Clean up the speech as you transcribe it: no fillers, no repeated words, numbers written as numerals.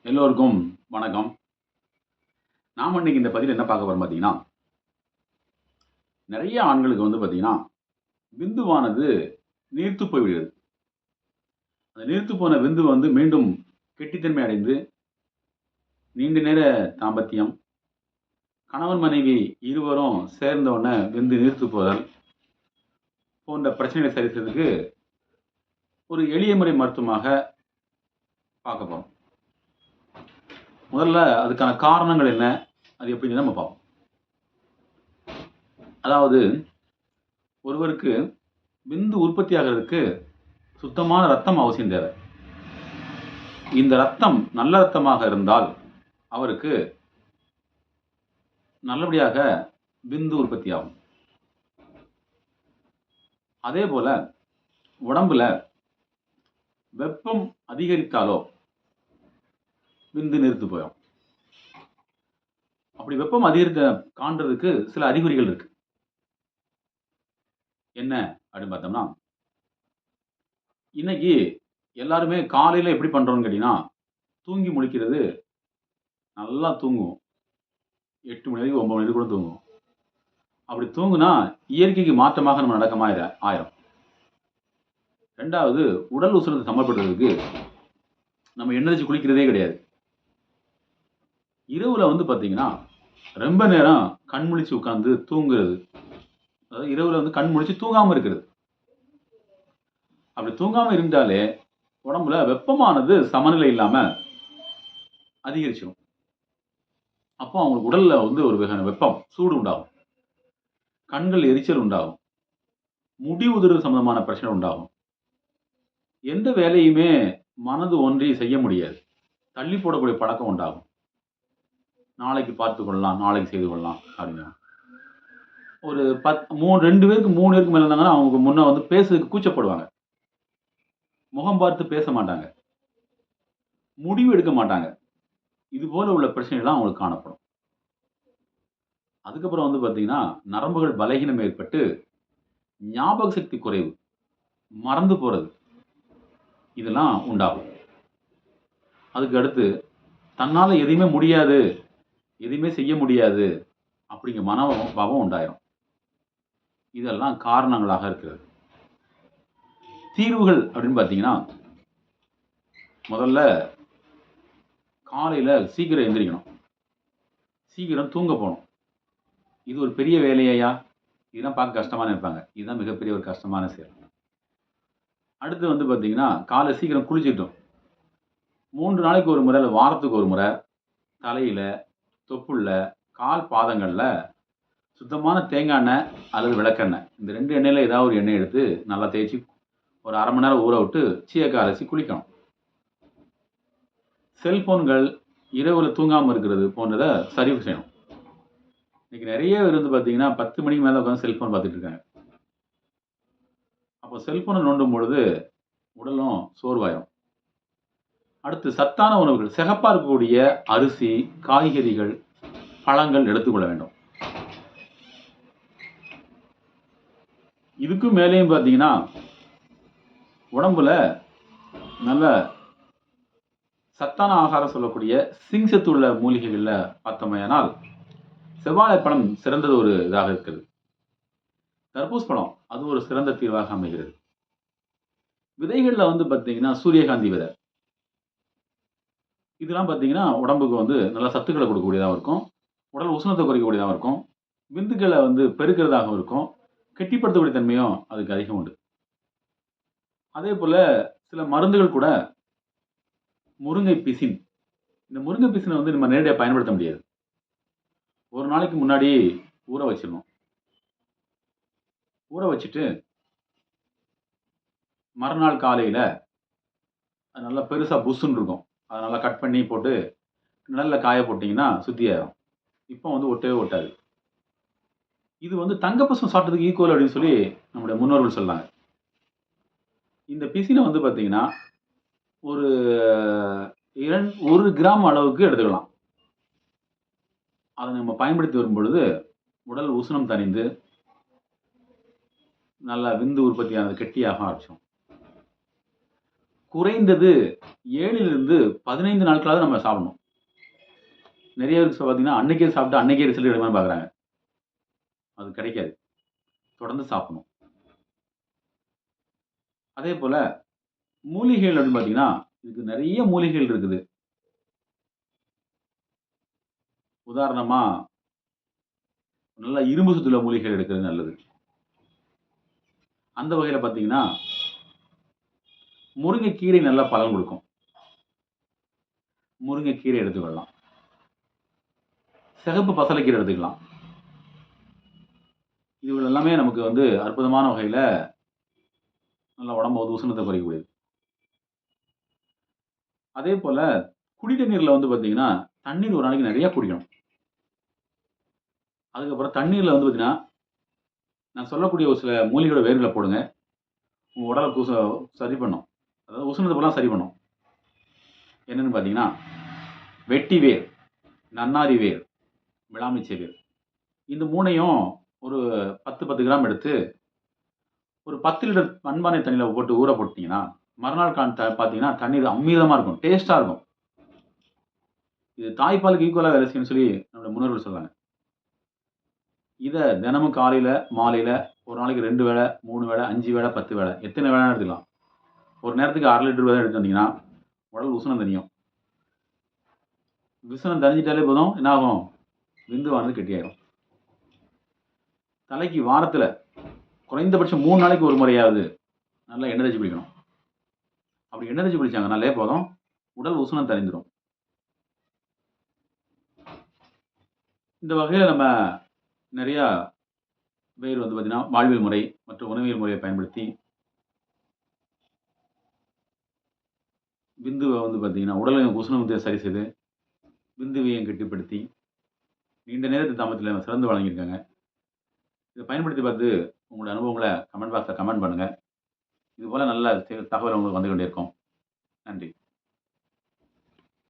எல்லோருக்கும் வணக்கம். நாம இன்னைக்கு இந்த பதிவுல என்ன பார்க்க போறோம் பார்த்தீங்கன்னா, நெறைய ஆண்களுக்கு பார்த்தீங்கன்னா, விந்துவானது நீர்த்துப் போய்விடுகிறது. அந்த நீர்த்துப் போன விந்து மீண்டும் கெட்டித்தன்மை அடைந்து, நீண்ட நேர தாம்பத்தியம், கணவன், மனைவி இருவரும் சேர்ந்த உடனே விந்து நீர்த்துப் போதல் போன்ற பிரச்சனைகளை சரி செய்றதுக்கு ஒரு எளிய முறை மருத்துவமாக பார்க்க போறோம். முதல்ல அதுக்கான காரணங்கள் என்ன? அது எப்படின்னு நம்ம பார்ப்போம். அதாவது ஒருவருக்கு விந்து உற்பத்தி ஆகுறதுக்கு சுத்தமான ரத்தம் அவசியம் தேவை. இந்த ரத்தம் நல்ல ரத்தமாக இருந்தால் அவருக்கு நல்லபடியாக விந்து உற்பத்தி ஆகும். அதே போல உடம்புல வெப்பம் அதிகரித்தாலோ விந்து நீர்த்து போயிடும். அப்படி வெப்பம் அதிகரிக்க காண்றதுக்கு சில அறிகுறிகள் இருக்கு. என்ன அப்படின்னு பார்த்தோம்னா, இன்னைக்கு எல்லாருமே காலையில எப்படி பண்றோம்னு கேட்டீங்கன்னா, தூங்கி முழிக்கிறது நல்லா தூங்குவோம். 8 மணி வரைக்கும் 9 மணி வரைக்கும் கூட தூங்குவோம். அப்படி தூங்குனா இயற்கைக்கு மாற்றமாக நம்ம நடக்கமா ஆயிரும். 2வது உடல் உஷ்ணத்தை சமப்படுத்துறதுக்கு நம்ம எண்ணெய் குளிக்கிறதே கிடையாது. இரவுல பார்த்தீங்கன்னா, ரொம்ப நேரம் கண் முழிச்சு உட்கார்ந்து தூங்குறது. அதாவது இரவுல கண் முழிச்சு தூங்காம இருக்கிறது. அப்படி தூங்காம இருந்தாலே உடம்புல வெப்பமானது சமநிலை இல்லாம அதிகரிச்சிடும். அப்போ அவங்களுக்கு உடல்ல ஒரு வகையான வெப்பம், சூடு உண்டாகும். கண்கள் எரிச்சல் உண்டாகும். முடி உதிர்வு சம்பந்தமான பிரச்சனை உண்டாகும். எந்த வேலையுமே மனது ஒன்றி செய்ய முடியாது. தள்ளி போடக்கூடிய பழக்கம் உண்டாகும். நாளைக்கு பார்த்துக் கொள்ளலாம், நாளைக்கு செய்து கொள்ளலாம் அப்படின்னு. ஒரு 2 பேருக்கு 3 பேருக்கு மேல இருந்தாங்கன்னா அவங்க முன்ன பேசுறதுக்கு கூச்சப்படுவாங்க. முகம் பார்த்து பேச மாட்டாங்க. முடிவு எடுக்க மாட்டாங்க. இது போல உள்ள பிரச்சனைகள்லாம் அவங்களுக்கு காணப்படும். அதுக்கப்புறம் பார்த்தீங்கன்னா, நரம்புகள் பலகீனம் ஏற்பட்டு, ஞாபக சக்தி குறைவு, மறந்து போறது இதெல்லாம் உண்டாகும். அதுக்கு அடுத்து தன்னால எதையுமே முடியாது, எதையுமே செய்ய முடியாது அப்படிங்கிற மனோபாவம் உண்டாயிரும். இதெல்லாம் காரணங்களாக இருக்கிறது. தீர்வுகள் அப்படின்னு பார்த்தீங்கன்னா, முதல்ல காலையில சீக்கிரம் எந்திரிக்கணும். சீக்கிரம் தூங்க போணும். இது ஒரு பெரிய வேலையாயா? இதெல்லாம் பார்க்க கஷ்டமா நினைப்பாங்க. இதுதான் மிகப்பெரிய ஒரு கஷ்டமான செயல். அடுத்து பார்த்தீங்கன்னா, காலை சீக்கிரம் குளிச்சிட்டோம். 3 நாளைக்கு ஒரு முறை, இல்ல வாரத்துக்கு ஒரு முறை தலையில, தொப்புள்ல, கால் பாதங்கள்ல சுத்தமான தேங்காய் எண்ணெய் அல்லது விளக்கெண்ணெய். இந்த 2 எண்ணெயில ஏதாவது ஒரு எண்ணெய் எடுத்து நல்லா தேய்ச்சு ஒரு 1/2 மணி நேரம் ஊற விட்டு சீயக்காய் அரைச்சு குளிக்கணும். செல்போன்கள் இரவுல தூங்காம இருக்கிறது போன்றத சரி செய்யணும். இன்னைக்கு நெறைய பேர் பார்த்தீங்கன்னா, 10 மணிக்கு மேல உட்கார்ந்து செல்போன் பார்த்துட்டு இருக்காங்க. அப்போ செல்போன நோண்டும் பொழுது உடலும் சோர்வாயிரும். அடுத்து சத்தான உணவுகள், சிகப்பா இருக்கக்கூடிய அரிசி, காய்கறிகள், பழங்கள் எடுத்துக்கொள்ள வேண்டும். இதுக்கும் மேலேயும் பார்த்தீங்கன்னா, உடம்புல நல்ல சத்தான ஆகாரம் சொல்லக்கூடிய சிங் சத்து உள்ள மூலிகைகள்ல பார்த்தோமேயானால், செவ்வாழைப்பழம் சிறந்தது ஒரு இதாக இருக்குது. தர்பூஸ் பழம் அது ஒரு சிறந்த தீர்வாக அமைகிறது. விதைகள்ல பார்த்தீங்கன்னா, சூரியகாந்தி விதை. இதெல்லாம் பார்த்தீங்கன்னா, உடம்புக்கு நல்ல சத்துக்கள கொடுக்கக்கூடியதாவும் இருக்கும். உடல் உஷ்ணத்த குறைக்கக்கூடியதாவும் இருக்கும். விந்துக்கள பெருக்கிறதாகவும் இருக்கும். கெட்டிப்படுத்தக்கூடிய தன்மையும் அதுக்கு அதிகம் உண்டு. அதேபோல சில மருந்துகள் கூட முருங்கை பிசின். இந்த முருங்கை பிசின நம்ம நேரடியா பயன்படுத்த முடியாது. ஒரு நாளைக்கு முன்னாடி ஊற வச்சிரணும். ஊற வச்சுட்டு மறுநாள் காலையில அது நல்லா பெருசா புஸ்ஸுன்னு இருக்கும். அத நல்லா கட் பண்ணி போட்டு நிழல்ல காய போட்டீங்கன்னா சுத்தியாயிரும். இப்போ ஒட்டவே ஒட்டாது. இது தங்கப்பூசம் சாப்பிட்டதுக்கு ஈக்குவல் அப்படின்னு சொல்லி நம்முடைய முன்னோர்கள் சொல்றாங்க. இந்த பிசின பார்த்தீங்கன்னா, ஒரு 1 கிராம் அளவுக்கு எடுத்துக்கலாம். அத நம்ம பயன்படுத்தி வரும்பொழுது, உடல் உஷ்ணம் தணிந்து, நல்லா விந்து உற்பத்தியானது கெட்டியாக ஆரம்பிச்சுரும். குறைந்தது 7லிருந்து 15 நாட்களாவது நம்ம சாப்பிடணும். நிறைய பேருக்கு பார்த்தீங்கன்னா, அன்னைக்கே சாப்பிட்டு அன்னைக்கே ரிசல்ட் கிடைக்குமான்னு பார்க்குறாங்க. அது கிடைக்காது. தொடர்ந்து சாப்பிடணும். அதேபோல மூலிகைகள் அப்படின்னு பார்த்தீங்கன்னா, இதுக்கு நெறைய மூலிகைகள் இருக்குது. உதாரணமா, நல்ல இரும்பு சத்துள்ள மூலிகைகள் எடுக்கிறது நல்லது. அந்த வகையில பார்த்தீங்கன்னா, முருங்கைக்கீரை நல்ல பலன் குடுக்கும். முருங்கைக்கீரை எடுத்துக்கொள்ளலாம். சிகப்பு பசலைக்கீரை எடுத்துக்கலாம். இதுகள் எல்லாமே நமக்கு வந்து அற்புதமான வகையில நல்ல உடம்ப வந்து உஷ்ணத்த குறைக்கக்கூடியது. அதேபோல குடி தண்ணீர்ல வந்து பார்த்தீங்கன்னா, தண்ணீர் ஒரு நாளைக்கு நெறைய குடிக்கணும். அதுக்கப்புறம் தண்ணீர்ல வந்து பார்த்தீங்கன்னா, நான் சொல்லக்கூடிய ஒரு சில மூலிகையோட வேர்கள போடுங்க. உங்க உடல சரி பண்ணும். அதாவது உஷ்ணத்த பூரா சரி பண்ணும். என்னன்னு பார்த்தீங்கன்னா, வெட்டி வேர், நன்னாரி வேர், விளாமிச்சை வேர். இந்த 3யும் ஒரு 10, 10 கிராம் எடுத்து, ஒரு 10 லிட்டர் மண்பானை தண்ணீல போட்டு ஊற போட்டீங்கன்னா, மறுநாள் பார்த்தீங்கன்னா, தண்ணீர் அமிர்தமா இருக்கும். டேஸ்ட்டா இருக்கும். இது தாய்ப்பாலுக்கு ஈக்குவலா வேலை செய்யும்னு சொல்லி நம்முடைய முன்னோர்கள் சொல்றாங்க. இத தினமும் காலையில, மாலையில ஒரு நாளைக்கு 2 வேள, 3 வேள, 5 வேள, 10 வேள எத்தன வேணாலும் எடுத்துக்கலாம். ஒரு நேரத்துக்கு 1/2 லிட்டர் வீதம் எடுத்து வந்தீங்கன்னா, உடல் உஷ்ணம் தணியும். உஷ்ணம் தணிஞ்சிட்டாலே போதும், என்ன ஆகும்? விந்துவானது கெட்டியாயிரும். தலைக்கு வாரத்துல குறைந்தபட்சம் 3 நாளைக்கு ஒரு முறையாவது நல்லா எண்ணெய் தேய்ச்சு குளிக்கணும். அப்படி எண்ணெய் தேய்ச்சு குளிச்சாங்கனாலே போதும், உடல் உஷ்ணம் தணிந்துரும். இந்த வகையில நம்ம நெறையா பேர் வந்து பார்த்தீங்கன்னா, வாழ்வியல் முறை மற்றும் உணவியல் முறைய பயன்படுத்தி விந்துவ வந்து பார்த்தீங்கன்னா, உடலின் உஷ்ணத்த சரி செய்து, விந்துவையும் கட்டுப்படுத்தி, நீண்ட நேரத்து தாமதத்தில சிறந்து வழங்கியிருக்காங்க. இத பயன்படுத்தி பார்த்து உங்களுடைய அனுபவங்கள கமெண்ட் பாக்ஸ்ல கமெண்ட் பண்ணுங்க. இதுபோல நல்ல தகவல் உங்களுக்கு வந்து கொண்டே இருக்கும். நன்றி.